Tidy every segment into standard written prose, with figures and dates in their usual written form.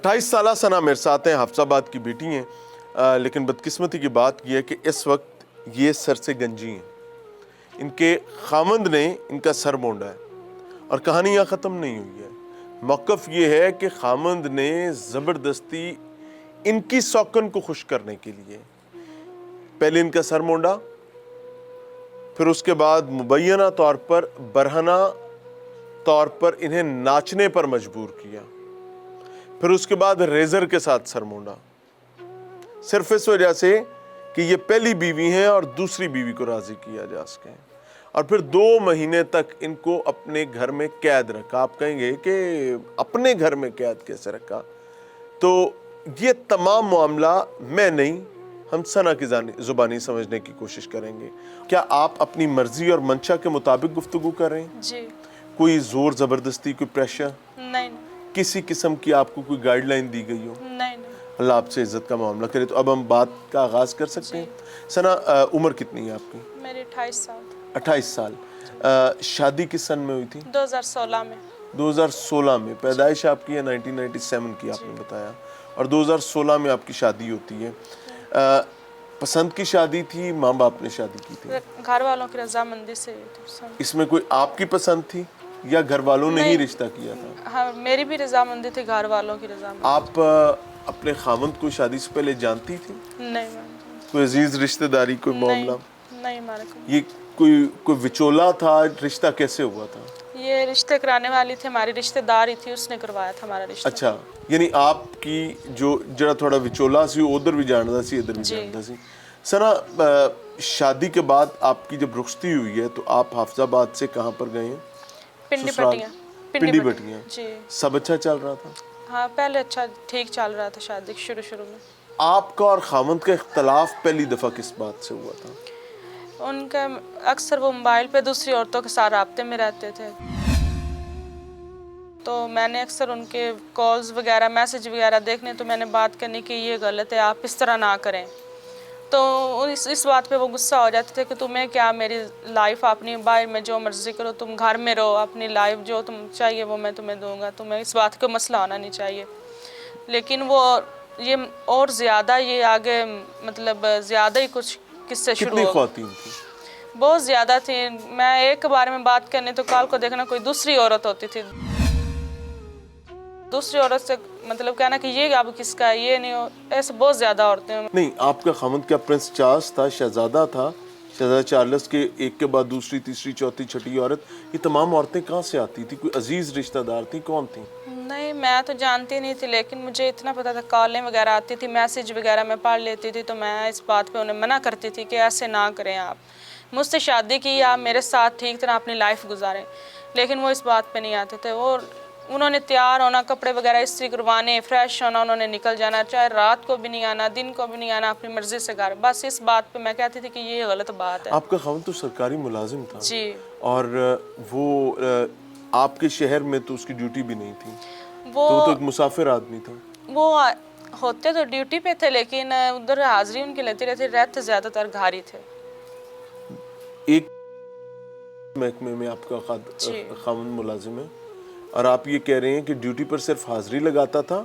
28 سالہ ثنا میرے ساتھ ہیں، حفص آباد کی بیٹی ہیں، لیکن بدقسمتی کی بات یہ ہے کہ اس وقت یہ سر سے گنجی ہیں۔ ان کے خامند نے ان کا سر مونڈا ہے اور کہانی یہاں ختم نہیں ہوئی ہے۔ موقف یہ ہے کہ خامند نے زبردستی ان کی سوکن کو خوش کرنے کے لیے پہلے ان کا سر مونڈا، پھر اس کے بعد مبینہ طور پر برہنہ طور پر انہیں ناچنے پر مجبور کیا، پھر اس کے بعد ریزر کے ساتھ سر مونڈا، صرف اس وجہ سے کہ یہ پہلی بیوی ہیں اور دوسری بیوی کو راضی کیا جا سکے، اور پھر 2 مہینے تک ان کو اپنے گھر میں قید رکھا۔ آپ کہیں گے کہ اپنے گھر میں قید کیسے رکھا؟ تو یہ تمام معاملہ میں نہیں، ہم ثنا کی زبانی سمجھنے کی کوشش کریں گے۔ کیا آپ اپنی مرضی اور منشا کے مطابق گفتگو کر رہے ہیں؟ جی کوئی زور زبردستی، کوئی پریشر، نہیں کسی قسم کی آپ کو کوئی گائیڈ لائن دی گئی ہو؟ نہیں اللہ آپ سے عزت کا معاملہ کرے۔ تو اب ہم بات کا آغاز کر سکتے ہیں۔ ثنا، عمر کتنی ہے آپ کی؟ میری 28 سال 28 سال۔ شادی کس سن میں ہوئی تھی؟ 2016 میں 2016 میں۔ پیدائش آپ کی ہے 1997 کی آپ نے بتایا، اور 2016 میں آپ کی شادی ہوتی ہے۔ پسند کی شادی تھی، ماں باپ نے شادی کی تھی؟ گھر والوں کی رضامندی سے اس میں کوئی آپ کی پسند تھی یا گھر والوں نے ہی رشتہ کیا تھا؟ ہاں، میری بھی رضامندی تھی، گھر والوں کی رضامندی۔ آپ اپنے خاوند کو شادی سے پہلے جانتی تھی؟ نہیں کوئی عزیز رشتہ داری، کوئی معاملہ؟ نہیں ہمارے کو۔ یہ کوئی وچولا تھا؟ رشتہ کیسے ہوا تھا؟ یہ رشتے کرانے والی تھی، ہماری رشتہ داری تھی، اس نے کروایا تھا ہمارا رشتہ۔ اچھا، یعنی آپ کی جو جڑا تھوڑا وچولا سی ادھر بھی جانتا سی ادھر بھی جانتا سی۔ ثنا، شادی کے بعد آپ کی جب رخصتی ہوئی ہے تو آپ حافظ آباد سے کہاں پر گئے ہیں؟ پنڈی بٹیاں۔ پنڈی بٹیاں۔ جی سب اچھا چل رہا تھا؟ ہاں، پہلے اچھا ٹھیک چل رہا تھا شادی شروع میں۔ آپ کا اور خاوند کا اختلاف پہلی دفعہ کس بات سے ہوا تھا؟ ان کا اکثر وہ موبائل پہ دوسری عورتوں کے ساتھ رابطے میں رہتے تھے، تو میں نے اکثر ان کے کالز وغیرہ، میسج وغیرہ دیکھنے، تو میں نے بات کرنی کہ یہ غلط ہے، آپ اس طرح نہ کریں۔ تو اس بات پہ وہ غصہ ہو جاتے تھے کہ تمہیں کیا، میری لائف اپنی، باہر میں جو مرضی کرو، تم گھر میں رہو، اپنی لائف جو تم چاہیے وہ میں تمہیں دوں گا، تمہیں اس بات کا مسئلہ ہونا نہیں چاہیے۔ لیکن وہ یہ اور زیادہ یہ آگے مطلب زیادہ ہی کچھ قصے شروع کتنی ہو، خواتین تھی؟ بہت زیادہ تھی۔ میں ایک بارے میں بات کرنے تو کال کو دیکھنا کوئی دوسری عورت ہوتی تھی، دوسری عورت سے مطلب کہنا کہ یہ اب کس کا ہے، یہ نہیں ہو، ایسے بہت زیادہ عورتیں ہیں۔ نہیں، آپ کا خاوند کیا پرنس چارلس تھا، شہزادہ تھا؟ شہزادہ چارلس کے ایک کے بعد دوسری، تیسری، چوتھی، چھٹی عورت، یہ تمام عورتیں کہاں سے آتی تھی؟ کوئی عزیز رشتہ دار تھی؟ کون تھی؟ نہیں، میں تو جانتی نہیں تھی، لیکن مجھے اتنا پتا تھا، کالیں وغیرہ آتی تھی، میسج وغیرہ میں پڑھ لیتی تھی، تو میں اس بات پہ انہیں منع کرتی تھی کہ ایسے نہ کریں، آپ مجھ سے شادی کی، آپ میرے ساتھ ٹھیک طرح اپنی لائف گزاریں، لیکن وہ اس بات پہ نہیں آتے تھے۔ وہ انہوں نے تیار ہونا، کپڑے وغیرہ استری کروانے، فریش ہونا، انہوں نے نکل جانا، چاہے رات کو بھی نہیں آنا، دن کو بھی نہیں آنا، اپنی مرضی سے گھر۔ بس اس بات پہ میں کہتی تھی کہ یہ غلط بات ہے۔ آپ کا خاوند تو سرکاری ملازم تھا، جی، اور وہ آپ کے شہر میں تو اس کی ڈیوٹی بھی نہیں تھی، وہ تو ایک مسافر آدمی تھا۔ وہ ہوتے تو ڈیوٹی پہ تھے، لیکن ادھر حاضری ان کی لیتی رہتے زیادہ تر گھر ہی تھے۔ ایک محکمے میں آپ کا خاوند ملازم ہے، اور آپ یہ کہہ رہے ہیں کہ ڈیوٹی پر صرف حاضری لگاتا تھا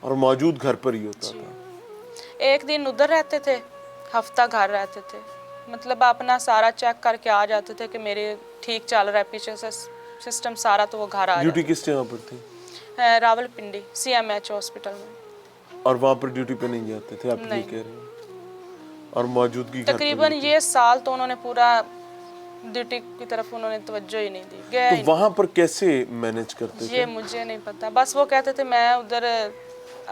اور موجود گھر پر ہی ہوتا تھا؟ ایک دن ادھر رہتے تھے، ہفتہ گھر رہتے تھے، مطلب اپنا سارا چیک کر کے آ جاتے تھے کہ میرے ٹھیک چل رہا ہے پیچھے سے سسٹم سارا، تو وہ گھر آ ڈیوٹی کس جگہ پر تھی؟ راول پنڈی CMH ہاسپٹل میں۔ اور وہاں پر ڈیوٹی پہ نہیں جاتے تھے، آپ یہ کہہ رہے ہیں، اور موجودگی گھر پر تقریباً یہ سال تو انہوں نے پورا ڈیوٹی کی طرف انہوں نے توجہ ہی نہیں دی، گئے تو وہاں پر کیسے مینج کرتے تھے؟ یہ مجھے نہیں پتا، بس وہ کہتے تھے، میں ادھر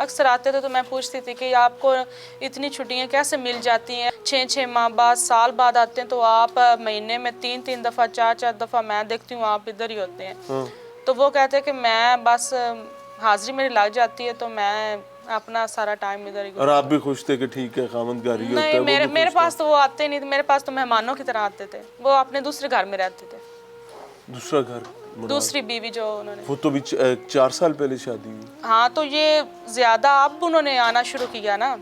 اکثر آتے تھے تو میں پوچھتی تھی کہ آپ کو اتنی چھٹیاں کیسے مل جاتی ہیں، 6 ماہ بعد، سال بعد آتے ہیں، تو آپ مہینے میں 3 دفعہ، 4 دفعہ میں دیکھتی ہوں آپ ادھر ہی ہوتے ہیں۔ تو وہ کہتے ہیں کہ میں بس حاضری میری لگ جاتی ہے تو میں اپنا سارا ٹائم ادھر ہی۔ اور آپ بھی خوش تھے کہ ٹھیک ہے، خاوند گھر ہی ہوتا ہے؟ نہیں، میرے پاس تو وہ آتے نہیں تھے، میرے پاس تو مہمانوں کی طرح آتے تھے، وہ اپنے دوسرے گھر میں رہتے تھے۔ دوسرا گھر؟ دوسری بیوی جو انہوں نے، وہ تو بھی 4 سال پہلے شادی ہوئی۔ ہاں، تو یہ زیادہ اب انہوں نے آنا شروع کیا نا،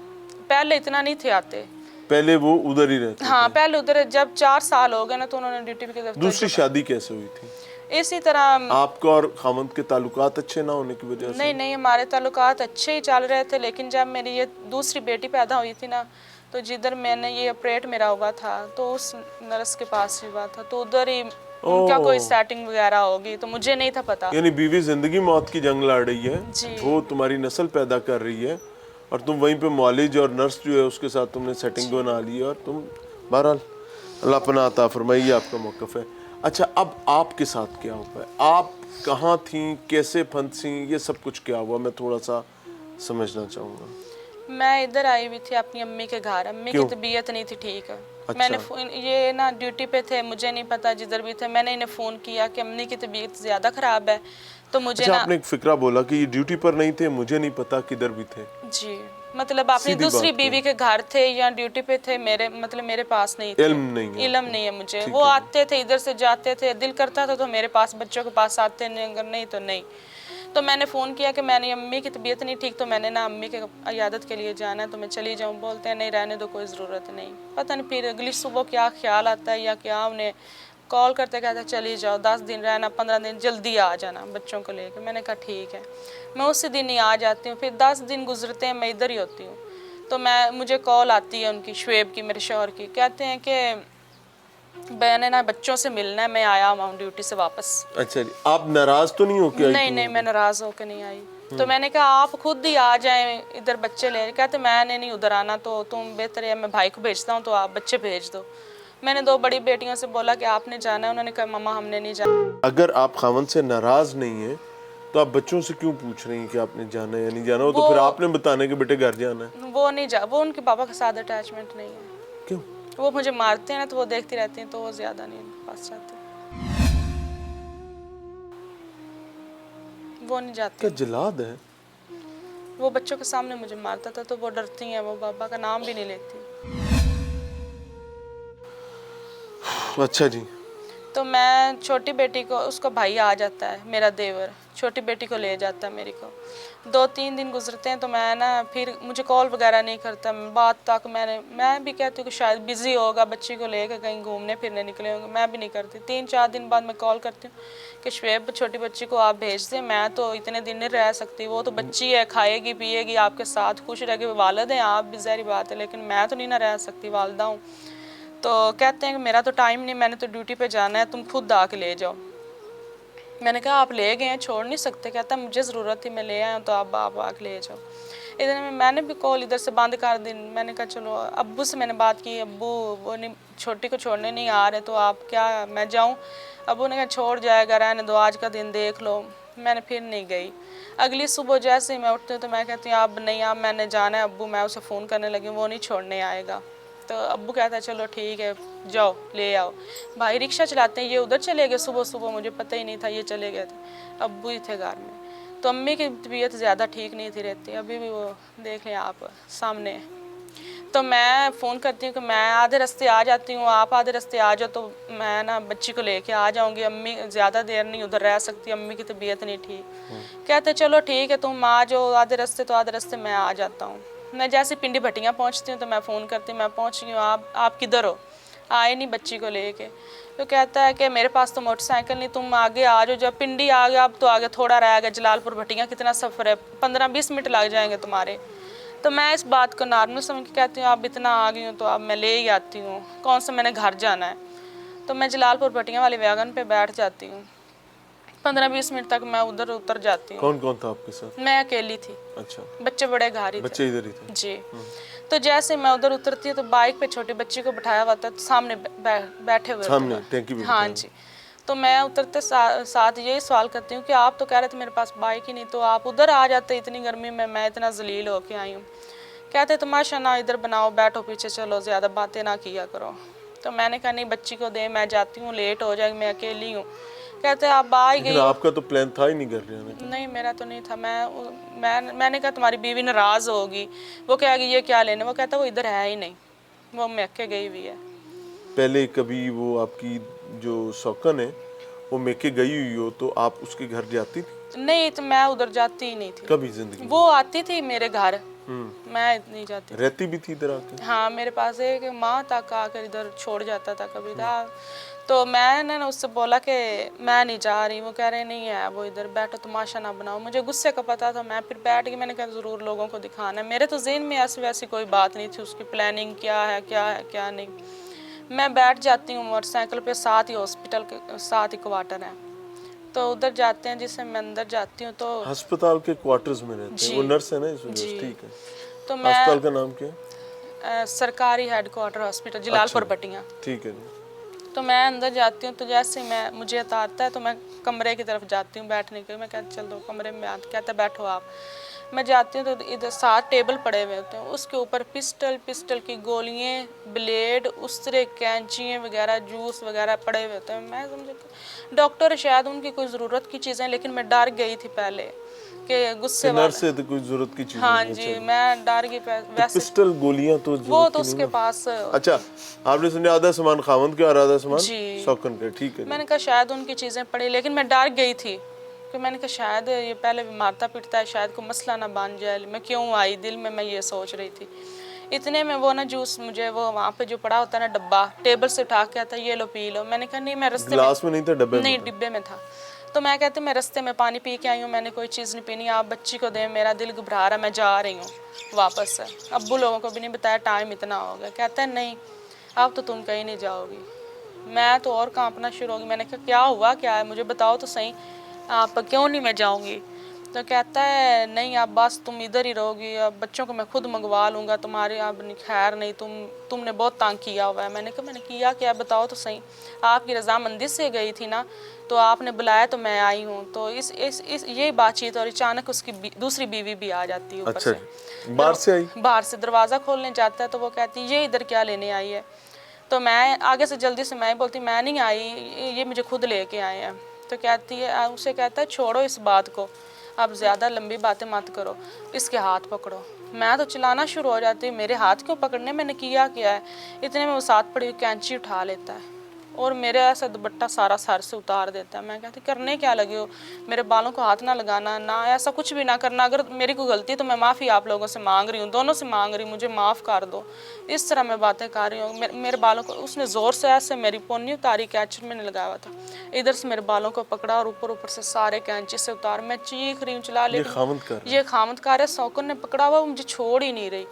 پہلے اتنا نہیں تھے آتے، پہلے وہ ادھر ہی رہتے؟ ہاں، پہلے ادھر، جب 4 سال ہو گئے نا تو انہوں نے ڈیوٹی پہ۔ دوسری شادی کیسے ہوئی تھی؟ इसी तरह आपका और खामद के ताल्लुकात अच्छे ना होने की वजह से? नहीं, हमारे ताल्लुकात अच्छे ही चल रहे थे, लेकिन जब मेरी ये दूसरी बेटी पैदा हुई थी ना, तो जिधर मैंने ये ऑपरेट मेरा हुआ था तो उस नर्स के पास ही हुआ था, तो उधर ही उनका कोई सेटिंग वगैरह होगी, तो मुझे नहीं था पता। यानी बीवी जिंदगी मौत की जंग लड़ रही है, जी। वो तुम्हारी नस्ल पैदा कर रही है और तुम वहीं पे मुआलिज और नर्स जो है उसके साथ तुमने सेटिंग बना ली है, और तुम बहरहाल अल्लाह पनाह अता फरमाए, ये आपका मौक़िफ़ है। अच्छा, अब आपके साथ क्या हुआ है? आप कहाँ थी, कैसे फंसी, ये सब कुछ क्या हुआ, मैं थोड़ा सा समझना चाहूँगा। मैं इधर आई हुई थी अपनी अम्मी के घर, अम्मी की तबीयत नहीं थी ठीक। मैंने ये ना ड्यूटी पे थे, मुझे नहीं पता, जिधर भी थे मैंने इन्हें फ़ोन किया कि अम्मी की तबीयत ज़्यादा ख़राब है, तो मुझे अच्छा, ना आपने एक फिक्रा बोला कि ये ड्यूटी पर नहीं थे, मुझे नहीं पता किधर भी थे। जी, मतलब अपनी दूसरी बीवी के घर थे या ड्यूटी पे थे, मेरे पास नहीं थे, इल्म नहीं है मुझे। वो आते थे, इधर से जाते थे, दिल करता था तो मेरे पास, बच्चों के पास आते, नहीं अगर नहीं तो नहीं। तो मैंने फ़ोन किया कि मैंने अम्मी की तबीयत नहीं ठीक, तो मैंने ना अम्मी के इयादत के लिए जाना है, तो मैं चली जाऊँ। बोलते हैं नहीं रहने दो, कोई ज़रूरत नहीं। पता नहीं फिर अगली सुबह क्या ख्याल आता है या क्या, उन्हें कॉल करते कहते चली जाओ, 10 दिन रहना, 15 दिन, जल्दी आ जाना बच्चों को लेकर। मैंने कहा ठीक है, मैं उसी दिन ही आ जाती हूँ। फिर 10 दिन गुजरते हैं, मैं इधर ही होती हूँ, तो मुझे कॉल आती है उनकी, शुएब की, मेरे शौहर की। कहते हैं कि मैंने ना बच्चों से मिलना है, मैं आया हुआ हूँ ड्यूटी से वापस। अच्छा जी, आप नाराज तो नहीं हो के आई? नहीं, मैं नाराज होकर नहीं आई। तो मैंने कहा आप खुद ही आ जाएं, इधर बच्चे ले। कहते मैंने नहीं उधर आना, तो तुम बेहतर है मैं भाई को भेजता हूँ, तो आप बच्चे भेज दो। मैंने 2 बड़ी बेटियों से बोला कि आपने जाना है, उन्होंने कहा मम्मा हमने नहीं जाना। अगर आप खामन से नाराज नहीं है तो आप बच्चों से क्यों पूछ रही हैं कि आपने जाना है या नहीं जाना? हो तो फिर आपने बताने के बेटे घर जाना है। वो नहीं जा, वो उनके पापा के साथ अटैचमेंट नहीं है। क्यों? वो मुझे मारते हैं ना, तो वो देखती रहती हैं, तो वो ज्यादा नहीं उनके पास जाते, वो नहीं जाते। क्या जलाद है? वो बच्चों के सामने मुझे मारता था, तो वो डरती हैं, वो पापा का नाम भी नहीं लेती। अच्छा जी। तो मैं छोटी बेटी को, उसका भाई आ जाता है, मेरा देवर, छोटी बेटी को ले जाता है मेरी को। 2-3 दिन गुजरते हैं, तो मैं ना फिर मुझे कॉल वगैरह नहीं करता। बात तक मैं भी कहती हूँ कि शायद बिज़ी होगा, बच्ची को लेकर कहीं घूमने फिरने निकले होंगे, मैं भी नहीं करती। 3-4 दिन बाद मैं कॉल करती हूँ कि शुएब छोटी बच्ची को आप भेज दें, मैं तो इतने दिन नहीं रह सकती, वो तो बच्ची है, खाएगी पिएगी आपके साथ, खुश रहेगी, वालिद हैं आप भी, ज़ाहिर बात है, लेकिन मैं तो नहीं ना रह सकती, वालिदा हूँ। तो कहते हैं कि मेरा तो टाइम नहीं, मैंने तो ड्यूटी पे जाना है, तुम खुद आके ले जाओ। मैंने कहा आप ले गए हैं, छोड़ नहीं सकते। कहता मुझे ज़रूरत थी, मैं ले आया हूँ, तो आप आके ले जाओ। इधर में मैंने भी कॉल इधर से बंद कर दी। मैंने कहा चलो, अब्बू से मैंने बात की, अब्बू वो नहीं, छोटी को छोड़ने नहीं आ रहे, तो आप क्या मैं जाऊँ? अब्बू ने कहा छोड़ जाएगा, रहने दो, आज का दिन देख लो। मैंने फिर नहीं गई। अगली सुबह जैसे ही मैं उठती हूँ तो मैं कहती हूँ अब नहीं, अब मैंने जाना है अब्बू, मैं उसे फ़ोन करने लगी, वो नहीं छोड़ने आएगा। तो अब्बू कहता है चलो ठीक है, जाओ ले आओ। भाई रिक्शा चलाते हैं, ये उधर चले गए सुबह सुबह, मुझे पता ही नहीं था ये चले गए थे, अब्बू ही थे घर में। तो अम्मी की तबीयत ज़्यादा ठीक नहीं थी रहती, अभी भी वो देख लें आप सामने। तो मैं फ़ोन करती हूँ कि मैं आधे रास्ते आ जाती हूँ, आप आधे रास्ते आ जाओ, तो मैं ना बच्ची को लेके आ जाऊँगी, अम्मी ज़्यादा देर नहीं उधर रह सकती, अम्मी की तबीयत नहीं ठीक। कहते चलो ठीक है, तुम आ जाओ आधे रास्ते, तो आधे रास्ते मैं आ जाता हूँ। मैं जैसे पिंडी भटियाँ पहुँचती हूँ तो मैं फ़ोन करती हूँ, मैं पहुँच गई हूँ, आप किधर हो? आए नहीं बच्ची को लेके। तो कहता है कि मेरे पास तो मोटरसाइकिल नहीं, तुम आगे आ जाओ। जब पिंडी आ गया, अब तो आगे थोड़ा रह गया, जलालपुर भटियाँ कितना सफ़र है, 15-20 मिनट लग जाएंगे तुम्हारे। तो मैं इस बात को नॉर्मल समझ के कहती हूँ आप इतना आ गई हूँ तो अब मैं ले ही आती हूँ, कौन सा मैंने घर जाना है। तो मैं जलालपुर भटियाँ वाले वैगन पे बैठ जाती हूँ, 15-20 मिनट तक मैं उधर उतर जाती हूँ। कौन कौन था आपके साथ? मैं अकेली थी। अच्छा, बच्चे बड़े घर ही थे। बच्चे इधर ही थे जी। तो जैसे मैं उधर उतरती हूँ तो बाइक पे छोटी बच्ची को बिठाया हुआ था, तो सामने बैठे हुए सामने थे। टैंकी पे हाँ जी। तो मैं उतरते साथ यही सवाल करती हूँ कि आप तो कह रहे थे मेरे पास बाइक ही नहीं, तो आप उधर आ जाते, इतनी गर्मी में मैं इतना जलील होके आई हूँ। कहते तमाशा ना इधर बनाओ, बैठो पीछे, चलो ज़्यादा बातें ना किया करो। तो मैंने कहा नहीं बच्ची को दे, मैं जाती हूँ, लेट हो जाएगी, मैं अकेली हूँ। कहते आप आ ही गई। आपका तो प्लान था ही नहीं घर जाने का? नहीं मेरा तो नहीं था। मैंने कहा तुम्हारी बीवी नाराज़ होगी, वो कहेगी ये क्या लेने, वो कहता वो इधर है ही नहीं, वो मैके गई हुई है। पहले कभी वो आपकी जो सौकन है वो मैके गई हुई हो तो आप उसके घर जाती थी? नहीं, तो मैं उधर जाती ही नहीं थी कभी जिंदगी? वो आती थी मेरे घर, मैं नहीं जाती। रहती भी थी इधर आके? हाँ, मेरे पास एक माँ तक आकर इधर छोड़ जाता था कभी था। तो मैंने ना उससे बोला कि मैं नहीं जा रही। वो कह रहे नहीं है वो इधर बैठो, तमाशा ना बनाओ। मुझे गुस्से का पता था, मैं फिर बैठ गई। मैंने कहा ज़रूर लोगों को दिखाना है। मेरे तो ज़हन में ऐसी वैसी कोई बात नहीं थी, उसकी प्लानिंग क्या है क्या नहीं। मैं बैठ जाती हूँ मोटरसाइकिल पे, साथ ही हॉस्पिटल के साथ ही क्वार्टर है, तो उधर जाते हैं। जिससे मैं अंदर जाती हूँ तो अस्पताल के क्वार्टर्स में रहते हैं। वो जी नर्स है ना इस वजह से? जी। ठीक है। तो मैं अस्पताल का नाम क्या है? सरकारी हेडक्वार्टर हॉस्पिटल जलालपुर पट्टियाँ। ठीक है जी। तो मैं अंदर जाती हूँ, तो जैसे मैं मुझे उतारता है तो मैं कमरे की तरफ जाती हूँ बैठने के लिए। मैं कहती चल दो कमरे में कहता बैठो आप। मैं जाती हूँ तो इधर 7 टेबल पड़े हुए होते हैं, उसके ऊपर पिस्टल की गोलियाँ, ब्लेड, उस तरह कैंचियाँ वगैरह, जूस वगैरह पड़े हुए होते हैं। मैं समझे डॉक्टर शायद उनकी कोई ज़रूरत की चीज़ें, लेकिन मैं डर गई थी पहले कि गुस्से वाला। नर्स है तो कोई जरूरत की चीज हाँ नहीं है। जी, चलिए। मैं डर गई वैसे। पिस्टल गोलियां तो वो जरूरत तो की नहीं उसके ना। पास अच्छा, आपने सुना आधा सामान खावंद का और आधा सामान जी। सौकन का? ठीक है जी। मैंने कहा शायद उनकी चीज़ें पड़ी, लेकिन मैं डर गई थी कि मैंने कहा शायद ये पहले भी मारता पीटता है, शायद कोई मसला ना बन जाए। मैं क्यों आई, दिल में मैं ये सोच रही थी। इतने में वो ना जूस मुझे वो वहाँ पे जो पड़ा होता है ना डब्बा, टेबल से उठा के आता, ये लो पी लो। मैंने कहा नहीं, मैं रस्ते गिलास में नहीं था, डब्बे में नहीं था? डिब्बे में था। तो मैं कहती मैं रस्ते में पानी पी के आई हूँ, मैंने कोई चीज़ नहीं पीनी, आप बच्ची को दें, मेरा दिल घबरा रहा है, मैं जा रही हूँ वापस से। अब्बू लोगों को भी नहीं बताया, टाइम इतना हो गया। कहता है नहीं अब तो तुम कहीं नहीं जाओगी। मैं तो और कांपना शुरू हो गई। मैंने कहा क्या हुआ, क्या है, मुझे बताओ तो सही, आप क्यों नहीं मैं जाऊँगी। तो कहता है नहीं अब बस तुम इधर ही रहोगी, अब बच्चों को मैं खुद मंगवा लूँगा, तुम्हारे अब खैर नहीं, तुमने बहुत तंग किया हुआ है। मैंने कहा मैंने किया क्या, बताओ तो सही। आपकी रजामंदी से गई थी ना, तो आपने बुलाया तो मैं आई हूँ। तो इस यही बातचीत, और अचानक उसकी दूसरी बीवी भी आ जाती है ऊपर अच्छा से। बाहर से आई? बाहर से दरवाज़ा खोलने जाता है तो वो कहती ये इधर क्या लेने आई है। तो मैं आगे से जल्दी से मैं बोलती मैं नहीं आई, ये मुझे खुद लेके आए हैं। तो कहती है, उसे कहता है छोड़ो इस बात को, अब ज़्यादा लंबी बातें मत करो, इसके हाथ पकड़ो। मैं तो चिल्लाना शुरू हो जाती है, मेरे हाथ क्यों पकड़ने, मैंने किया क्या है। इतने में वो साथ पड़ी हुई कैंची उठा लेता है और मेरे ऐसा दुपट्टा सारा सर से उतार देता है। मैं कहती करने क्या लगे हो, मेरे बालों को हाथ ना लगाना, ना ऐसा कुछ भी ना करना। अगर मेरी कोई गलती है तो मैं माफ़ी आप लोगों से मांग रही हूँ, दोनों से मांग रही हूँ, मुझे माफ़ कर दो। इस तरह मैं बातें कर रही हूँ। मेरे बालों को उसने ज़ोर से ऐसे मेरी पोनी उतारी, कैचर मैंने लगाया हुआ था, इधर से मेरे बालों को पकड़ा और ऊपर से सारे कैंची से उतार। मैं चीख रही हूँ चिल्ला, लेकिन ये खामद कार है, सौकन ने पकड़ा हुआ, मुझे छोड़ ही नहीं रही।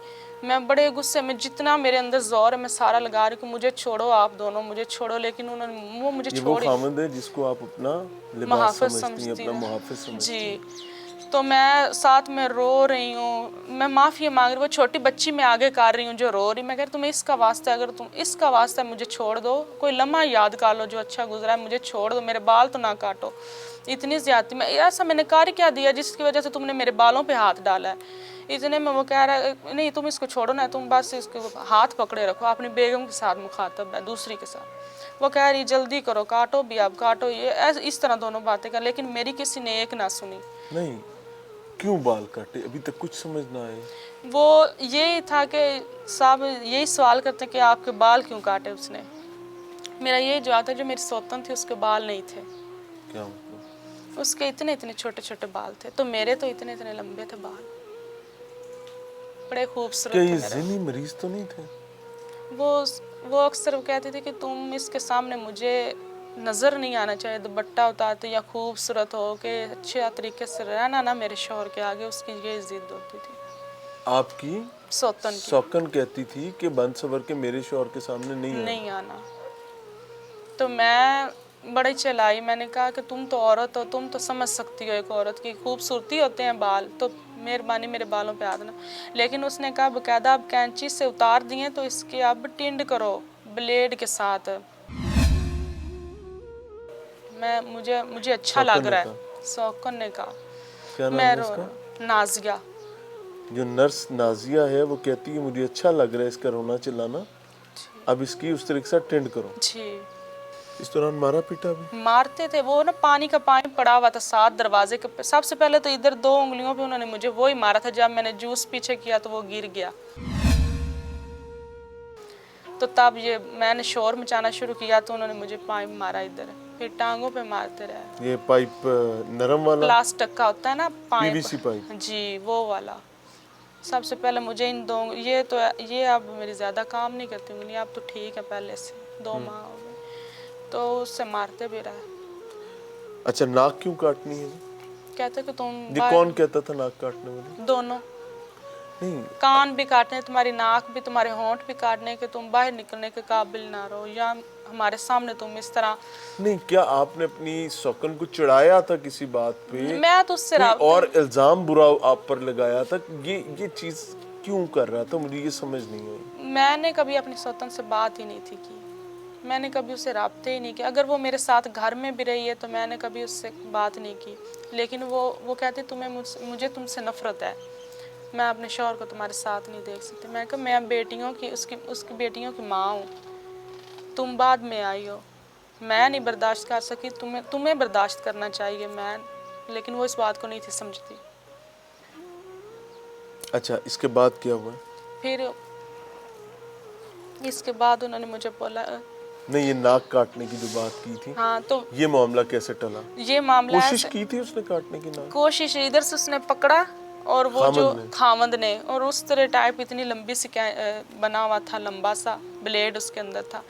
मैं बड़े गुस्से में, जितना मेरे अंदर जोर है मैं सारा लगा रही हूँ मुझे छोड़ो, आप दोनों मुझे छोड़ो, लेकिन उन्होंने वो मुझे छोड़, खामद है जिसको आप अपना लिबास समझती हैं, अपना मुहाफिज समझती हैं। जी। तो मैं साथ में रो रही हूँ, मैं माफ़ी मांग रही हूँ, छोटी बच्ची मैं आगे कर रही हूँ जो रो रही। मैं कह रही तुम्हें इसका वास्ता, अगर तुम इसका वास्ता मुझे छोड़ दो, कोई लम्हा याद कर लो जो अच्छा गुजरा है, मुझे छोड़ दो, मेरे बाल तो ना काटो। इतनी ज्यादती में ऐसा मैंने कर क्या दिया जिसकी वजह से तुमने मेरे बालों पे हाथ डाला है। इतने में वो कह रहा है नहीं तुम इसको छोड़ो ना, तुम बस इसको हाथ पकड़े रखो, अपनी बेगम के साथ मुखातब है, दूसरी के साथ। वो कह रही जल्दी करो, काटो भी अब काटो, ये इस तरह दोनों बातें कर, लेकिन मेरी किसी ने एक ना सुनी। नहीं क्यों बाल काटे, अभी तक कुछ समझ ना आए। वो यही था कि साहब यही सवाल करते कि आपके बाल क्यों काटे उसने। मेरा यही जवाब था जो मेरी सौतन थी उसके बाल नहीं थे। क्या मतलब? उसके इतने इतने छोटे छोटे बाल थे, तो मेरे तो इतने इतने लंबे थे बाल, बड़े खूबसूरत थे मेरे। ज़िनी मरीज तो नहीं थे? वो अक्सर वो कहते थे कि तुम इसके सामने मुझे नज़र नहीं आना चाहिए, दुपट्टा उतारते या खूबसूरत हो के अच्छे तरीके से रहना ना मेरे शोहर के आगे, उसकी ये जिद होती थी। आपकी सौकन कहती थी कि बंद सवर के मेरे शोहर के सामने नहीं आना। तो मैं बड़ी चलाई, मैंने कहा कि तुम तो औरत हो, तुम तो समझ सकती हो एक औरत की खूबसूरती होते हैं बाल, तो मेहरबानी मेरे बालों पे हाथ ना। लेकिन उसने कहा बकायदा अब कैंची से उतार दिए तो इसके अब टिंड करो ब्लेड के साथ। मुझे अच्छा लग रहा है, सौकन ने कहा। क्या नाम है इसका? नाजिया। जो नर्स नाजिया है वो कहती है मुझे अच्छा लग रहा है इसका रोना चिल्लाना, अब इसकी उस तरीके से टेंड करो। जी। इस दौरान मारा पीटा भी? मारते थे वो ना, पानी का पानी पड़ा हुआ था साथ दरवाजे के। सबसे पहले तो इधर 2 उंगलियों पे उन्होंने मुझे वो ही मारा था, जब मैंने जूस पीछे किया तो वो गिर गया। तो तब ये मैंने शोर मचाना शुरू किया तो उन्होंने मुझे पाइप मारा इधर, फिर टांगों पे मारते रहे। ये पाइप नरम वाला प्लास्टिक का होता है ना पाइप, पीवीसी पाइप? जी वो वाला। سب سے پہلے مجھے ان دو یہ اب میری زیادہ کام نہیں کرتی انگلی، اب تو ٹھیک ہے، پہلے سے 2 ماہ ہو گئے، تو اس سے مارتے بھی رہے۔ اچھا، ناک کیوں کاٹنی ہے؟ کہتے کہ تم یہ کون کہتا تھا ناک کاٹنے والے؟ دونوں، نہیں، کان بھی کاٹنے، تمہاری ناک بھی، تمہارے ہونٹ بھی کاٹنے کہ تم باہر نکلنے کے قابل نہ رہو، یا ہمارے سامنے تم اس طرح۔ نہیں، کیا آپ نے اپنی سوکن کو چڑھایا تھا کسی بات پہ؟ میں تو اس سے کوئی اور الزام برا آپ پر لگایا تھا؟ یہ چیز کیوں کر رہا تھا؟ مجھے یہ سمجھ نہیں آئی۔ میں نے کبھی اپنی سوتن سے بات ہی نہیں تھی کی، میں نے کبھی اسے رابطے ہی نہیں کیا، اگر وہ میرے ساتھ گھر میں بھی رہی ہے تو میں نے کبھی اس سے بات نہیں کی، لیکن وہ کہتی مجھے تم سے نفرت ہے، میں اپنے شوہر کو تمہارے ساتھ نہیں دیکھ سکتی۔ میں کہا میں بیٹیوں کی اس کی بیٹیوں کی ماں ہوں، تم بعد میں آئی ہو، میں نہیں برداشت کر سکی، تمہیں برداشت کرنا چاہیے، لیکن وہ اس بات کو نہیں تھی سمجھتی۔ اچھا، اس کے بعد کیا ہوا؟ پھر اس کے بعد انہوں نے مجھے بولا، نہیں، یہ ناک کاٹنے کی جو بات کی تھی، ہاں تو یہ معاملہ کیسے ٹلا؟ یہ معاملہ کوشش کی تھی اس نے کاٹنے کی ناک؟ کوشش ادھر سے اس نے پکڑا، اور وہ جو خامند نے، اور اس طرح ٹائپ اتنی لمبی سی بنا ہوا تھا، لمبا سا بلیڈ اس کے اندر تھا،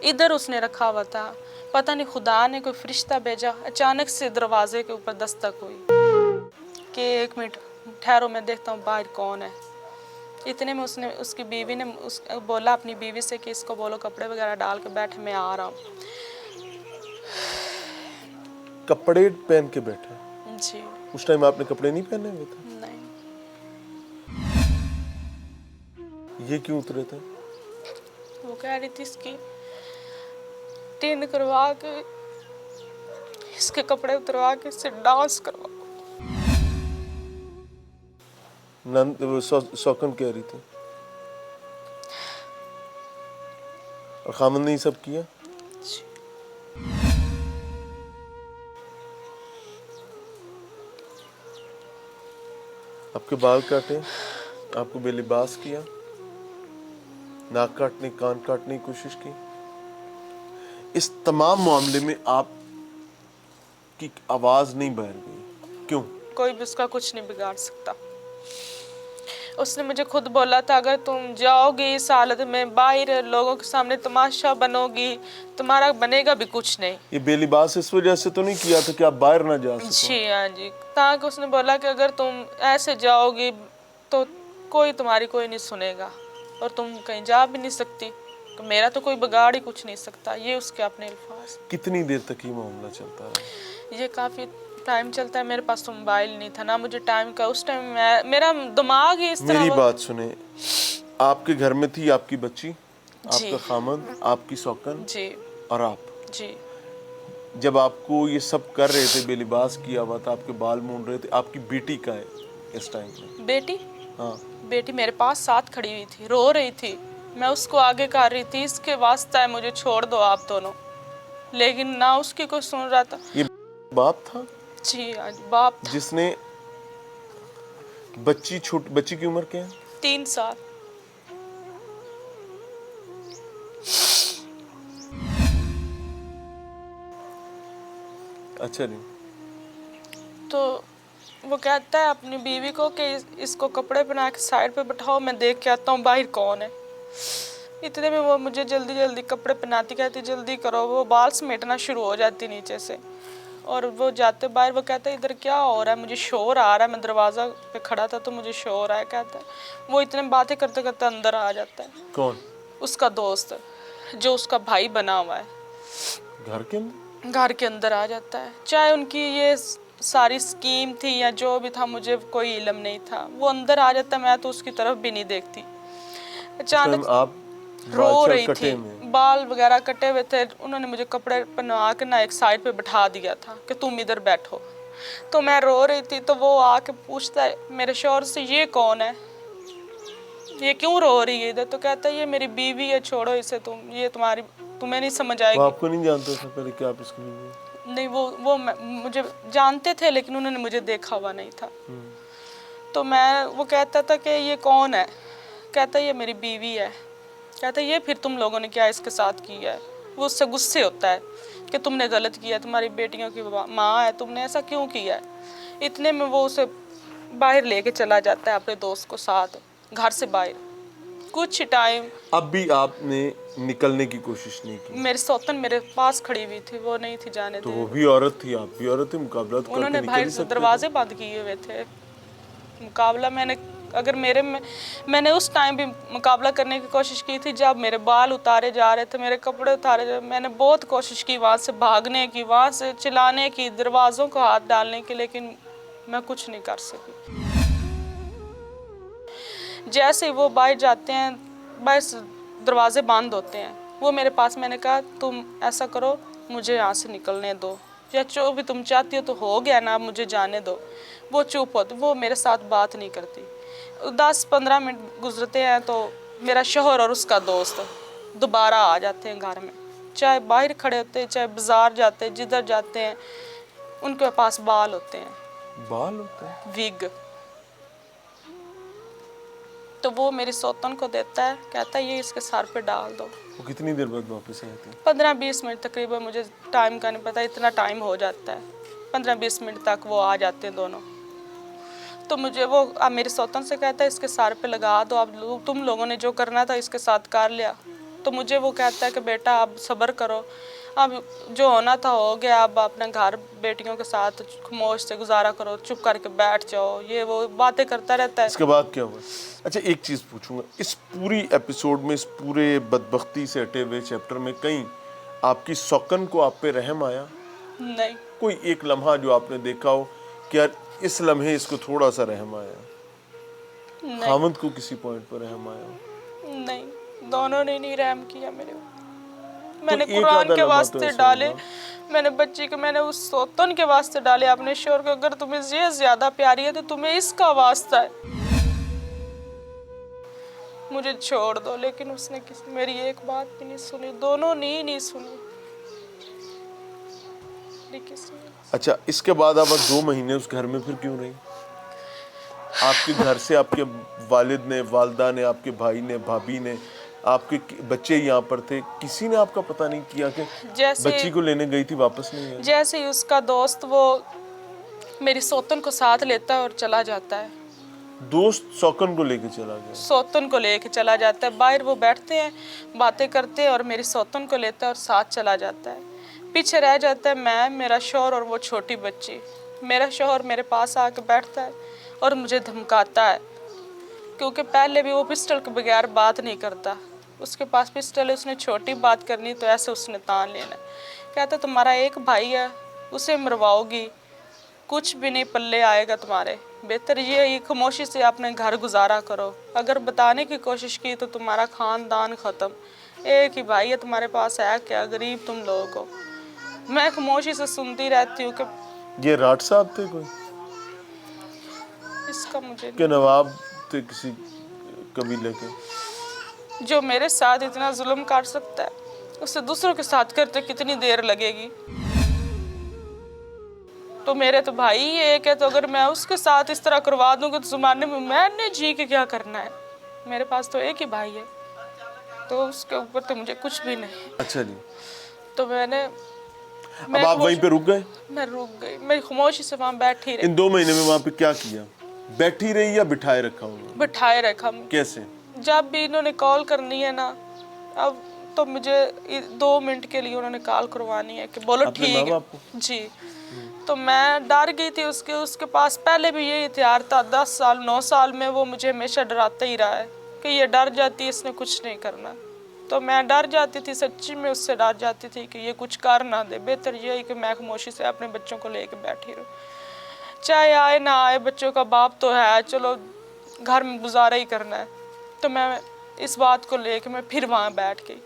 ادھر اس نے رکھا ہوا تھا، پتہ نہیں خدا نے کوئی فرشتہ بھیجا، اچانک سے دروازے کے اوپر دستک ہوئی کہ 1 منٹ ٹھہرو میں دیکھتا ہوں باہر کون ہے۔ اتنے میں اس کی بیوی نے بولا اپنی بیوی سے کہ اس کو بولو کپڑے وغیرہ ڈال کے بیٹھے، میں آ رہا ہوں۔ کپڑے پہن کے بیٹھے؟ جی اس ٹائم آپ نے کپڑے نہیں پہنے ہوئے تھے؟ نہیں، یہ کیوں اترے تھے؟ وہ کہہ رہی تھی اس کی ٹینڈ کروا کے، اس کے کپڑے اتروا کے اس سے ڈانس کروا۔ سوکن کہہ رہی تھی، اور خامن نے یہ سب کیا؟ آپ کے بال کاٹے، آپ کو بے لباس کیا، ناک کاٹنے، کان کاٹنے کی کوشش کی، اس تمام معاملے میں آپ کی آواز نہیں بہر گئی، کیوں؟ کوئی بھی اس کا کچھ نہیں بگاڑ سکتا۔ اس نے مجھے خود بولا تھا اگر تم جاؤ گی اس حالت میں باہر لوگوں کے سامنے تماشا بنو گی، تمہارا بنے گا بھی کچھ نہیں۔ یہ بے لباس اس وجہ سے تو نہیں کیا تھا کہ آپ باہر نہ جا سکو؟ جی ہاں جی، تاکہ اس نے بولا کہ اگر تم ایسے جاؤ گی تو تمہاری کوئی نہیں سنے گا، اور تم کہیں جا بھی نہیں سکتی، میرا تو کوئی بگاڑ ہی کچھ نہیں سکتا، یہ اس کے اپنے الفاظ۔ کتنی دیر تک یہ معاملہ چلتا رہا؟ یہ کافی ٹائم چلتا ہے، میرے پاس تو موبائل نہیں تھا، نہ مجھے ٹائم کا، اس ٹائم میرا دماغ ہی اس طرح۔ میری بات سنیں، آپ کے گھر میں تھی آپ کی بچی، آپ جی کا خامند، آپ کی سوکن، جی اور آپ، جی جب آپ کو یہ سب کر رہے تھے، بے لباس کیا ہوا تھا، آپ کے بال مونڈ رہے تھے، آپ کی بیٹی کا ہے اس ٹائم پہ؟ بیٹی ہاں، بیٹی میرے پاس ساتھ کھڑی ہوئی تھی، رو رہی تھی، میں اس کو آگے کر رہی تھی اس کے واسطہ ہے مجھے چھوڑ دو آپ دونوں، لیکن نہ اس کی کوئی سن رہا تھا۔ یہ باپ تھا جی آج باپ تھا۔ جس نے بچی کی عمر کیا ہے؟ 3 سال۔ اچھا جی، تو وہ کہتا ہے اپنی بیوی کو کہ اس کو کپڑے پہنا کے سائڈ پہ بٹھاؤ، میں دیکھ کے آتا ہوں باہر کون ہے۔ اتنے میں وہ مجھے جلدی جلدی کپڑے پہناتی، کہتی جلدی کرو، وہ بال سمیٹنا شروع ہو جاتی نیچے سے، اور وہ جاتے باہر، وہ کہتا ہے ادھر کیا ہو رہا ہے، مجھے شور آ رہا ہے، میں دروازہ پہ کھڑا تھا تو مجھے شور آیا، کہتا ہے وہ اتنے باتیں کرتے کرتے اندر آ جاتا ہے۔ کون؟ اس کا دوست جو اس کا بھائی بنا ہوا ہے، گھر کے اندر؟ گھر کے اندر آ جاتا ہے، چاہے ان کی یہ ساری اسکیم تھی یا جو بھی تھا مجھے کوئی علم نہیں تھا، وہ اندر آ جاتا ہے، میں تو اس کی طرف بھی نہیں دیکھتی۔ اچانک آپ رو رہی تھی، بال وغیرہ کٹے ہوئے تھے، انہوں نے مجھے کپڑے پہنوا کے ایک سائڈ پہ بٹھا دیا تھا کہ تم ادھر بیٹھو، تو میں رو رہی تھی، تو وہ آ کے پوچھتا ہے میرے شوہر سے یہ کون ہے، یہ کیوں رو رہی ہے ادھر، تو کہتا ہے یہ میری بیوی ہے، چھوڑو اسے، یہ تمہیں نہیں سمجھ آئے وہ گی۔ آپ کو نہیں جانتا تھا پہلے کہ آپ اس کی بیوی ہیں؟ نہیں، وہ مجھے جانتے تھے لیکن انہوں نے مجھے دیکھا ہوا نہیں تھا۔ تو وہ کہتا تھا کہ یہ کون ہے، کہتا ہے یہ میری بیوی ہے، کہتا ہے یہ پھر تم لوگوں نے کیا اس کے ساتھ کیا ہے، وہ اس سے غصے ہوتا ہے کہ تم نے غلط کیا، تمہاری بیٹیوں کی ماں ہے، تم نے ایسا کیوں کیا ہے۔ اتنے میں وہ اسے باہر لے کے چلا جاتا ہے اپنے دوست کو ساتھ، घर से बाहर कुछ टाइम। अब भी आपने निकलने की कोशिश नहीं की? मेरी सौतन मेरे पास खड़ी हुई थी, वो नहीं थी जाने तो दी। वो भी औरत थी, आप भी औरत थी, मुकाबला तो करके उन्होंने निकल बाहर ही से सकते दरवाजे बंद किए हुए थे। मुकाबला मैंने अगर मैंने उस टाइम भी मुकाबला करने की कोशिश की थी जब मेरे बाल उतारे जा रहे थे, मेरे कपड़े उतारे जा रहे। मैंने बहुत कोशिश की वहाँ से भागने की, वहाँ से चिल्लाने की, दरवाज़ों को हाथ डालने की, लेकिन मैं कुछ नहीं कर सकी। जैसे ही वो बाहर जाते हैं, बस दरवाजे बंद होते हैं, वो मेरे पास, मैंने कहा तुम ऐसा करो, मुझे यहाँ से निकलने दो, या जो भी तुम चाहती हो तो हो गया ना, मुझे जाने दो। वो चुप होती, वो मेरे साथ बात नहीं करती। 10-15 मिनट गुजरते हैं तो मेरा शौहर और उसका दोस्त दोबारा आ जाते हैं घर में, चाहे बाहर खड़े होते हैं, चाहे बाजार जाते हैं, जिधर जाते हैं उनके पास बाल होते हैं, बाल होते हैं, विग। तो वो मेरी सौतन को देता है, कहता है ये इसके सर पे डाल दो। वो कितनी देर बाद वापस आए थे? 15-20 मिनट तकरीबन, मुझे टाइम का नहीं पता, इतना टाइम हो जाता है। 15-20 मिनट तक वो आ जाते हैं दोनों। तो मुझे वो अब मेरे सौतन से कहता है इसके सर पे लगा दो, अब तुम लोगों ने जो करना था इसके साथ कर लिया। तो मुझे वो कहता है कि बेटा अब सब्र करो, अब जो होना था हो गया, अब अपने घर बेटियों के साथ खामोश से गुजारा करो, चुप करके बैठ जाओ, ये वो बातें करता रहता है। इसके बाद क्या हुआ? अच्छा, एक चीज़ पूछूंगा, इस पूरी एपिसोड में, इस पूरे बदबख्ती से हटे हुए चैप्टर में कहीं आपकी सौकन को आप पे रहम आया? नहीं। कोई एक लम्हा जो आपने देखा हो कि यार इस लम्हे इसको थोड़ा सा रहम आया? नहीं। खामद को किसी पॉइंट पर रहम आया? नहीं, दोनों ने नहीं रहम किया मेरे ऊपर। मैंने एक कुरान आधा के लम्हा तो वास्ते ऐसा डाले, होगा। मैंने बच्ची के, मैंने उस सौतन के वास्ते डाले अपने शोर को, अगर तुम्हें ये ज्यादा प्यारी है तो तुम्हें इसका वास्ता है, मुझे छोड़ दो। लेकिन उसने मेरी एक बात भी नहीं सुनी, दोनों ने नहीं सुनी। अच्छा, इसके बाद आप 2 महीने उस घर में फिर क्यों रही? आपके घर से आपके वालिद ने, वालदा ने, आपके भाई ने, भाभी ने, आपके बच्चे यहाँ पर थे, किसी ने आपका पता नहीं किया कि बच्ची को लेने गई थी वापस नहीं आई? जैसे ही उसका दोस्त वो मेरी सौतन को साथ लेता है और चला जाता है। दोस्त सौकन को लेके चला गया? सौतन को लेके चला जाता है, बाहर वो बैठते हैं, बातें करते हैं, और मेरी सौतन को लेता है और साथ चला जाता है। पीछे रह जाता है मैं, मेरा शौहर और वो छोटी बच्ची। मेरा शौहर मेरे पास आके बैठता है और मुझे धमकाता है, क्योंकि पहले भी वो पिस्टल के बगैर बात नहीं करता, उसके पास पिस्टल है, उसने छोटी बात करनी तो ऐसे उसने तान लेना। कहता तुम्हारा एक भाई है, उसे मरवाओगी, कुछ भी नहीं पल्ले आएगा तुम्हारे, बेहतर ये खामोशी से अपने घर गुजारा करो, अगर बताने की कोशिश की तो तुम्हारा खानदान ख़त्म, एक ही भाई है तुम्हारे पास, है क्या, गरीब तुम लोगों को। मैं खामोशी से सुनती रहती हूँ कि ये राठ साहब थे कोई? इसका मुझे के नवाब थे किसी कबीले के? जो मेरे साथ इतना जुल्म कर सकता है, उससे दूसरों के साथ करते कितनी देर लगेगी। तो मेरे तो भाई ही एक है, तो अगर मैं उसके साथ इस तरह करवा दूंगी तो ज़माने में मैंने जी के क्या करना है? मेरे पास तो एक ही भाई है, तो उसके ऊपर तो मुझे कुछ भी नहीं। अच्छा जी। तो अब आप वहीं पे रुक गए? मैं रुक गई, मैं खामोशी से वहाँ बैठी रही। इन 2 महीने में वहाँ पे क्या किया? बैठी रही या बिठाए रखा उन्होंने? बिठाए रखा। कैसे? जब भी इन्होंने कॉल करनी है ना, अब तो मुझे 2 मिनट के लिए उन्होंने कॉल करवानी है कि बोलो ठीक है जी। तो मैं डर गई थी, उसके पास पहले भी ये हथियार था, 10 साल 9 साल में वो मुझे हमेशा डराता ही रहा है कि ये डर जाती है, इसने कुछ नहीं करना। तो मैं डर जाती थी, सच्ची में उससे डर जाती थी कि ये कुछ कर ना दे, बेहतर ये है कि मैं खामोशी से अपने बच्चों को लेके बैठी रहूँ, चाहे आए ना आए, बच्चों का बाप तो है, चलो घर में गुजारा ही करना है। तो मैं इस बात को लेके मैं फिर वहाँ बैठ गई।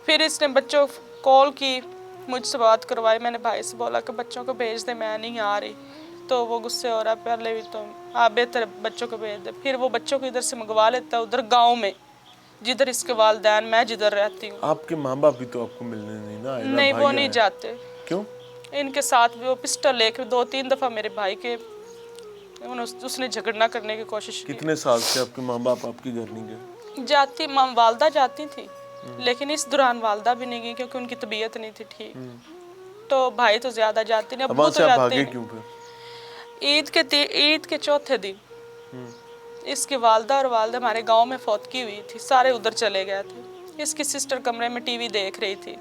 फिर इसने बच्चों कॉल की, मुझसे बात करवाई, मैंने भाई से बोला कि बच्चों को भेज दे, मैं नहीं आ रही। तो वो गुस्से हो रहा, पहले भी तो आप बेहतर बच्चों को भेज दे। फिर वो बच्चों को इधर से मंगवा लेता है, उधर गाँव में जिधर इसके वालिदैन, मैं जिधर रहती हूँ। आपके माँ बाप भी तो आपको मिलने नहीं ना आए? नहीं, वो नहीं जाते। क्यों? इनके साथ भी वो पिस्टल लेके 2-3 दफ़ा मेरे भाई के उसने झगड़ना करने की कोशिश की। कितने साल से आपके माँ बाप आपके घर नहीं गए? जाती वालदा जाती थी, लेकिन इस दौरान वालदा भी नहीं गई क्योंकि उनकी तबीयत नहीं थी ठीक। तो भाई तो ज्यादा जाते नहीं, अब्बू तो जाते भागे क्यों फिर? ईद के चौथे दिन اس کی والدہ اور والد ہمارے گاؤں میں فوت کی ہوئی تھی, سارے ادھر چلے گئے تھے. اس کی سسٹر کمرے میں ٹی وی دیکھ رہی تھی,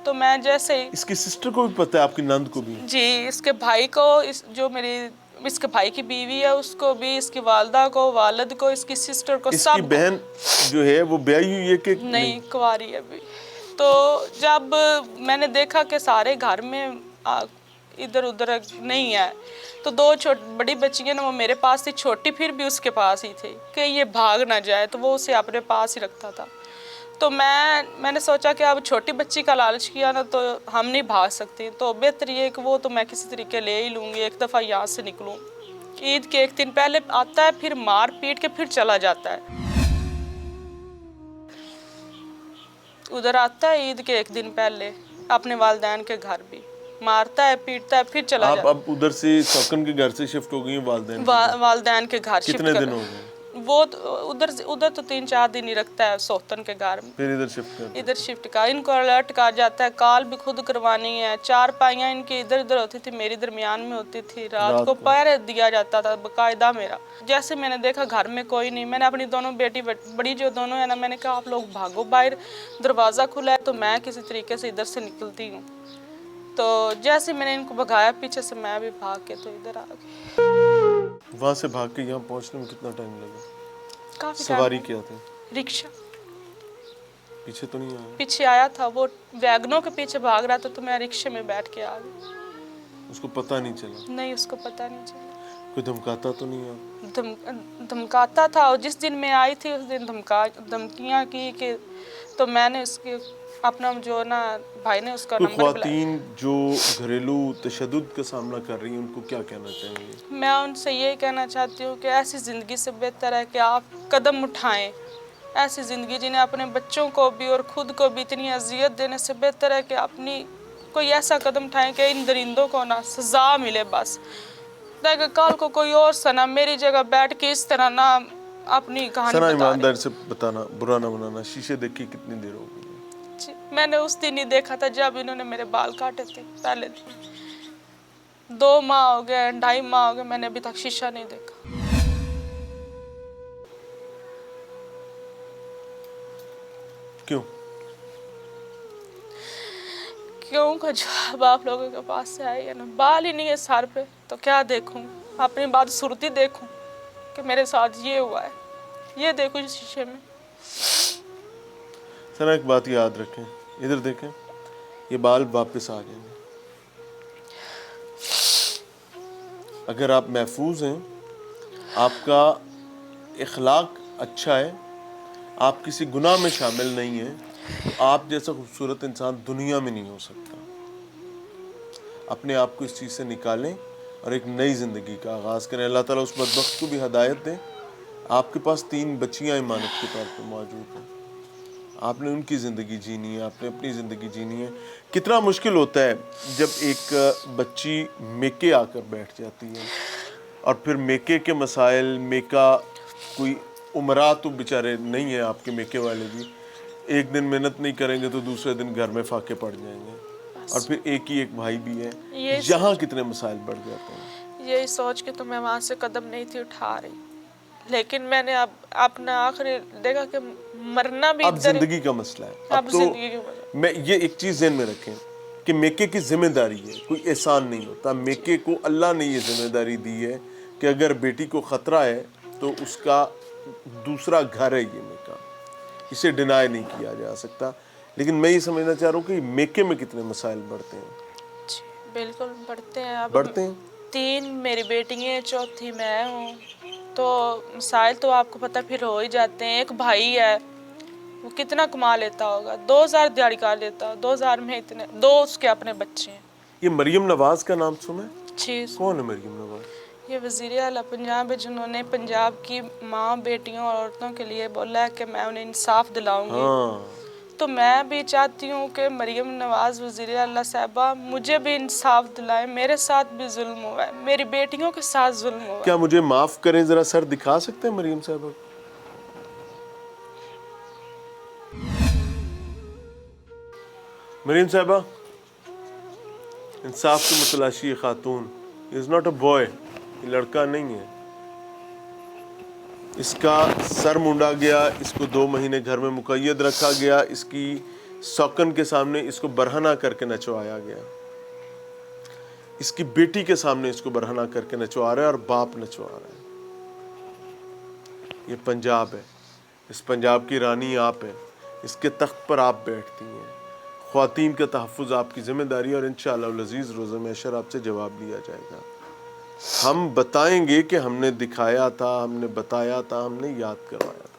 تو میں جیسے ہی اس کی سسٹر کو بھی پتہ ہے, آپ کی نند کو بھی؟ جی, اس کے بھائی کو, جو میری اس کے بھائی کی بیوی ہے اس کو بھی, اس کی والدہ کو, والد کو, اس کی سسٹر کو, اس سب کی بہن جو ہے وہ بیاہی ہوئی ہے کہ نہیں, کنواری ہے ابھی. تو جب میں نے دیکھا کہ سارے گھر میں ادھر ادھر نہیں ہے, تو دو بڑی بچیاں نا وہ میرے پاس تھی, چھوٹی پھر بھی اس کے پاس ہی تھی کہ یہ بھاگ نہ جائے, تو وہ اسے اپنے پاس ہی رکھتا تھا. تو میں نے سوچا کہ اب چھوٹی بچی کا لالچ کیا نا تو ہم نہیں بھاگ سکتی, تو بہتر یہ کہ وہ تو میں کسی طریقے لے ہی لوں گی, ایک دفعہ یہاں سے نکلوں. عید کے ایک دن پہلے آتا ہے, پھر مار پیٹ کے پھر چلا جاتا ہے. ادھر آتا ہے عید کے ایک دن پہلے اپنے والدین کے گھر بھی, مارتا ہے, پیٹتا ہے, پھر چلا آپ جاتا اب ادھر سے سوکن کے گھر سے شفٹ ہو گئی ہیں والدین کے گھر؟ والدین کے گھر شفٹ کتنے دن ہو گئے؟ وہ ادھر تو 3-4 دن ہی رکھتا ہے سوتن کے گھر میں, پھر ادھر شفٹ کر ادھر شفٹ کا. ان کو الرٹ کہا جاتا ہے, کال بھی خود کروانی ہے. 4 پائیاں ان کی ادھر ادھر ہوتی تھی, میری درمیان میں ہوتی تھی. رات کو پہرے دیا جاتا تھا باقاعدہ میرا. جیسے میں نے دیکھا گھر میں کوئی نہیں, میں نے اپنی دونوں بیٹی بڑی جو دونوں ہیں نا, میں نے کہا آپ لوگ بھاگو باہر, دروازہ کھلا ہے. تو میں کسی طریقے سے ادھر سے نکلتی ہوں. تو جیسے میں نے ان کو بھگایا پیچھے سے, میں بھی بھاگ کے تو ادھر آ گئی. وہاں سے بھاگ کے یہاں پہنچنے میں کتنا ٹائم لگا؟ کافی سواری کیا تھی؟ رکشہ. پیچھے تو نہیں آیا؟ پیچھے آیا تھا, وہ ویگنوں کے پیچھے بھاگ رہا تھا, تو میں رکشے میں بیٹھ کے آ گئی. اس کو پتہ نہیں چلا؟ نہیں, اس کو پتہ نہیں چلا. کوئی دھمکاتا تو نہیں آپ؟ دھمکاتا تھا, اور جس دن میں آئی تھی اس دن دھمکیاں کی کہ, تو میں نے اس کے اپنا جو نا بھائی نے اس کا کوئی نمبر بلایا. خواتین جو گھریلو تشدد کا سامنا کر رہی ہیں ان کو کیا کہنا چاہیں گے؟ میں ان سے یہی کہنا چاہتی ہوں کہ ایسی زندگی سے بہتر ہے کہ آپ قدم اٹھائیں. ایسی زندگی جنہیں اپنے بچوں کو بھی اور خود کو بھی اتنی اذیت دینے سے بہتر ہے کہ اپنی کوئی ایسا قدم اٹھائیں کہ ان درندوں کو نا سزا ملے بس, تاکہ کل کو کوئی اور سنا میری جگہ بیٹھ کے اس طرح نہ اپنی کہانی سنا بتا ایماندار رہی. سے بتانا, برا نہ بنانا, شیشے دیکھی کتنی دیر ہو گئی؟ میں نے اس دن ہی دیکھا تھا جب انہوں نے میرے بال کاٹے تھے, پہلے دن. 2 ماہ ہو گئے, 2.5 ماہ ہو گئے, میں نے ابھی تک شیشہ نہیں دیکھا. کیوں؟ کیوں کا جواب آپ لوگوں کے پاس سے آئی ہے نا, بال ہی نہیں ہے سر پہ تو کیا دیکھوں, اپنی بات صورتی دیکھوں کہ میرے ساتھ یہ ہوا ہے, یہ دیکھوں شیشے میں. سنا ایک بات یاد رکھیں, ادھر دیکھیں, یہ بال واپس آ جائیں گے. اگر آپ محفوظ ہیں, آپ کا اخلاق اچھا ہے, آپ کسی گناہ میں شامل نہیں ہیں, تو آپ جیسا خوبصورت انسان دنیا میں نہیں ہو سکتا. اپنے آپ کو اس چیز سے نکالیں اور ایک نئی زندگی کا آغاز کریں. اللہ تعالیٰ اس بدبخت کو بھی ہدایت دیں. آپ کے پاس 3 بچیاں امانت کے طور پہ موجود ہیں, آپ نے ان کی زندگی جینی ہے, آپ نے اپنی زندگی جینی ہے. کتنا مشکل ہوتا ہے جب ایک بچی میکے آ کر بیٹھ جاتی ہے, اور پھر میکے کے مسائل, میکا کوئی عمرہ تو بیچارے نہیں ہیں آپ کے میکے والے بھی, ایک دن محنت نہیں کریں گے تو دوسرے دن گھر میں فاقے پڑ جائیں گے, اور پھر ایک ہی ایک بھائی بھی ہے. یہاں کتنے مسائل بڑھ جاتے ہیں. یہی سوچ کے تو میں وہاں سے قدم نہیں تھی اٹھا رہی, لیکن میں نے اب اپنا آخری دیکھا کہ مرنا بھی اب زندگی کا مسئلہ ہے. اب تو زندگی کی میں یہ ایک چیز ذہن میں رکھیں کہ میکے کی ذمہ داری ہے, کوئی احسان نہیں ہوتا. میکے کو اللہ نے یہ ذمہ داری دی ہے کہ اگر بیٹی کو خطرہ ہے تو اس کا دوسرا گھر ہے یہ میکا, اسے ڈینائی نہیں کیا جا سکتا. لیکن میں یہ سمجھنا چاہ رہا ہوں کہ میکے میں کتنے مسائل بڑھتے ہیں. جی بالکل بڑھتے ہیں. اب بڑھتے ہیں. 3 میری بیٹی ہیں, 4تھی میں ہوں, تو مسائل تو آپ کو پتہ پھر ہو ہی جاتے ہیں. ایک بھائی ہے, وہ کتنا کما لیتا ہوگا, 2000 دیہڑی کر لیتا, 2000 میں اتنے 2 اس کے اپنے بچے ہیں. یہ مریم نواز کا نام سنا ہے؟ جی. کون ہے مریم نواز؟ یہ وزیر اعلیٰ پنجاب ہے, جنہوں نے پنجاب کی ماں, بیٹیوں اور عورتوں کے لیے بولا ہے کہ میں انہیں انصاف دلاؤں گی. تو میں بھی چاہتی ہوں کہ مریم نواز وزیر اعلیٰ صاحبہ مجھے بھی انصاف دلائیں. میرے ساتھ بھی ظلم ہوا ہے, میری بیٹیوں کے ساتھ ظلم ہوا ہے. کیا مجھے معاف کریں, ذرا سر دکھا سکتے ہیں مریم صاحبہ؟ مریم صاحبہ, انصاف کی متلاشی خاتون, از ناٹ اے بوائے, یہ لڑکا نہیں ہے. اس کا سر مونڈا گیا، اس کو 2 مہینے گھر میں مقید رکھا گیا، اس کی سوکن کے سامنے اس کو برہنہ کر کے نچوایا گیا، اس کی بیٹی کے سامنے اس کو برہنہ کر کے نچوا رہا ہے، اور باپ نچوا رہا ہے۔ یہ پنجاب ہے، اس پنجاب کی رانی آپ ہیں، اس کے تخت پر آپ بیٹھتی ہیں، خواتین کا تحفظ آپ کی ذمہ داری ہے، اور انشاءاللہ العزیز روز محشر آپ سے جواب لیا جائے گا۔ ہم بتائیں گے کہ ہم نے دکھایا تھا، ہم نے بتایا تھا، ہم نے یاد کروایا تھا۔